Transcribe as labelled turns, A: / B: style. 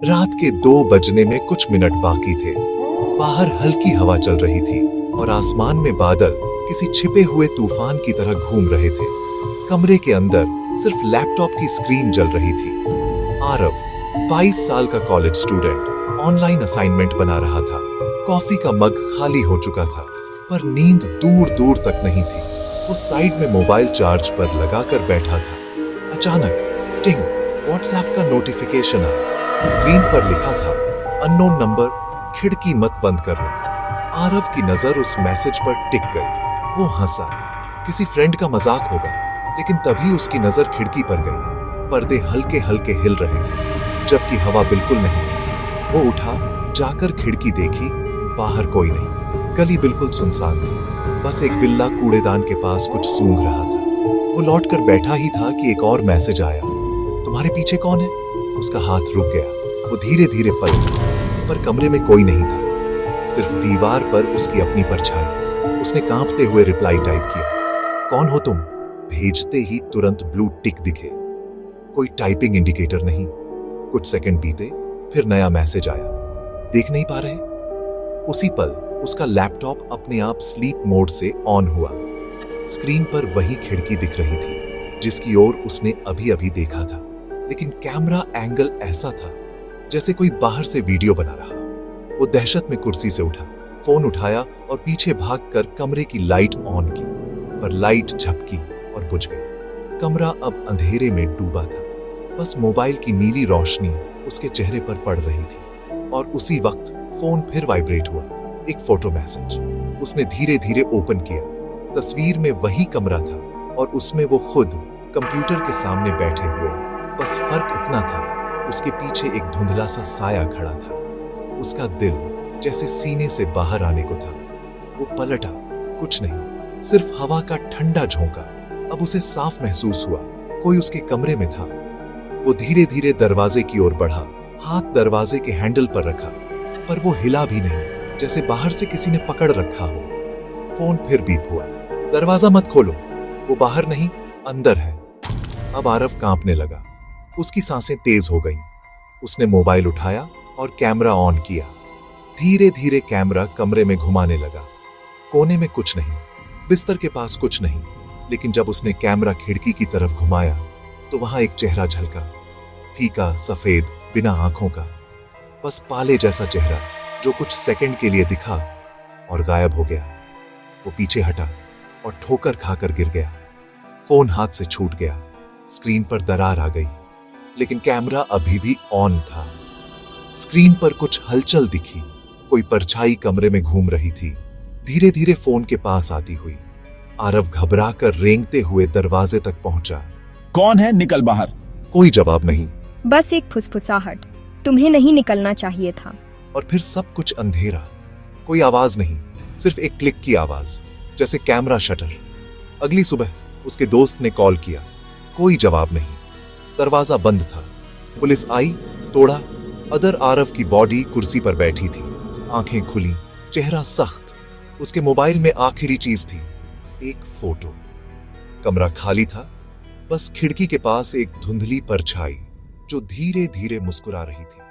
A: रात के 2 बजने में कुछ मिनट बाकी थे। बाहर हल्की हवा चल रही थी और आसमान में बादल किसी छिपे हुए तूफान की तरह घूम रहे थे। कमरे के अंदर सिर्फ लैपटॉप की स्क्रीन जल रही थी। आरव 22 साल का कॉलेज स्टूडेंट ऑनलाइन असाइनमेंट बना रहा था। कॉफी का मग खाली हो चुका था, पर नींद दूर दूर तक नहीं थी। वो साइड में मोबाइल चार्ज पर लगाकर बैठा था। अचानक टिंग, व्हाट्सएप का नोटिफिकेशन आया। स्क्रीन पर लिखा था, अननोन नंबर, खिड़की मत बंद करना। आरव की नजर उस मैसेज पर टिक गई। वो हंसा, किसी फ्रेंड का मजाक होगा, लेकिन तभी उसकी नजर खिड़की पर गई। पर्दे हल्के हल्के हिल रहे थे, जबकि हवा बिल्कुल नहीं थी। वो उठा, जाकर खिड़की देखी, बाहर कोई नहीं। गली बिल्कुल सुनसान थी, बस एक बिल्ला कूड़ेदान के पास कुछ सूंघ रहा था। वो लौटकर बैठा ही था कि एक और मैसेज आया, तुम्हारे पीछे कौन है? उसका हाथ रुक गया। वो धीरे धीरे पलटा, पर कमरे में कोई नहीं था, सिर्फ दीवार पर उसकी अपनी परछाई। उसने कांपते हुए रिप्लाई टाइप किया, कौन हो तुम? भेजते ही तुरंत ब्लू टिक दिखे। कोई टाइपिंग इंडिकेटर नहीं। कुछ सेकंड बीते, फिर नया मैसेज आया, देख नहीं पा रहे? उसी पल उसका लैपटॉप अपने आप स्लीप मोड से ऑन हुआ। स्क्रीन पर वही खिड़की दिख रही थी जिसकी ओर उसने अभी अभी देखा था, लेकिन कैमरा एंगल ऐसा था जैसे कोई बाहर से वीडियो बना रहा। वो दहशत में कुर्सी से उठा, फोन उठाया और पीछे भागकर कमरे की लाइट ऑन की, पर लाइट झपकी और बुझ गई। कमरा अब अंधेरे में डूबा था, बस मोबाइल की नीली रोशनी उसके चेहरे पर पड़ रही थी। और उसी वक्त फोन फिर वाइब्रेट हुआ। एक फोटो मैसेज। उसने धीरे धीरे ओपन किया। तस्वीर में वही कमरा था और उसमें वो खुद कंप्यूटर के सामने बैठे हुए। बस फर्क इतना था, उसके पीछे एक धुंधला सा साया खड़ा था। उसका दिल जैसे सीने से बाहर आने को था। वो पलटा, कुछ नहीं, सिर्फ हवा का ठंडा झोंका। अब उसे साफ महसूस हुआ, कोई उसके कमरे में था। वो धीरे धीरे दरवाजे की ओर बढ़ा, हाथ दरवाजे के हैंडल पर रखा, पर वो हिला भी नहीं, जैसे बाहर से किसी ने पकड़ रखा हो। फोन फिर बीप हुआ, दरवाजा मत खोलो, वो बाहर नहीं, अंदर है। अब आरव कांपने लगा, उसकी सांसें तेज हो गईं। उसने मोबाइल उठाया और कैमरा ऑन किया। धीरे धीरे कैमरा कमरे में घुमाने लगा। कोने में कुछ नहीं, बिस्तर के पास कुछ नहीं, लेकिन जब उसने कैमरा खिड़की की तरफ घुमाया तो वहां एक चेहरा झलका, फीका, सफेद, बिना आंखों का, बस पाले जैसा चेहरा जो कुछ सेकंड के लिए दिखा और गायब हो गया। वो पीछे हटा और ठोकर खाकर गिर गया। फोन हाथ से छूट गया। स्क्रीन पर दरार आ गई, लेकिन कैमरा अभी भी ऑन था। स्क्रीन पर कुछ हलचल दिखी, कोई परछाई कमरे में घूम रही थी, धीरे धीरे फोन के पास आती हुई। आरव घबराकर रेंगते हुए दरवाजे तक पहुंचा।
B: कौन है? निकल बाहर।
A: कोई जवाब नहीं।
C: बस एक फुसफुसाहट, तुम्हें नहीं निकलना चाहिए था।
A: और फिर सब कुछ अंधेरा। कोई आवाज नहीं, सिर्फ एक क्लिक की आवाज, जैसे कैमरा शटर। अगली सुबह उसके दोस्त ने कॉल किया, कोई जवाब नहीं। दरवाजा बंद था। पुलिस आई, तोड़ा। अदर आरव की बॉडी कुर्सी पर बैठी थी, आंखें खुली, चेहरा सख्त। उसके मोबाइल में आखिरी चीज थी, एक फोटो। कमरा खाली था, बस खिड़की के पास एक धुंधली परछाई जो धीरे धीरे मुस्कुरा रही थी।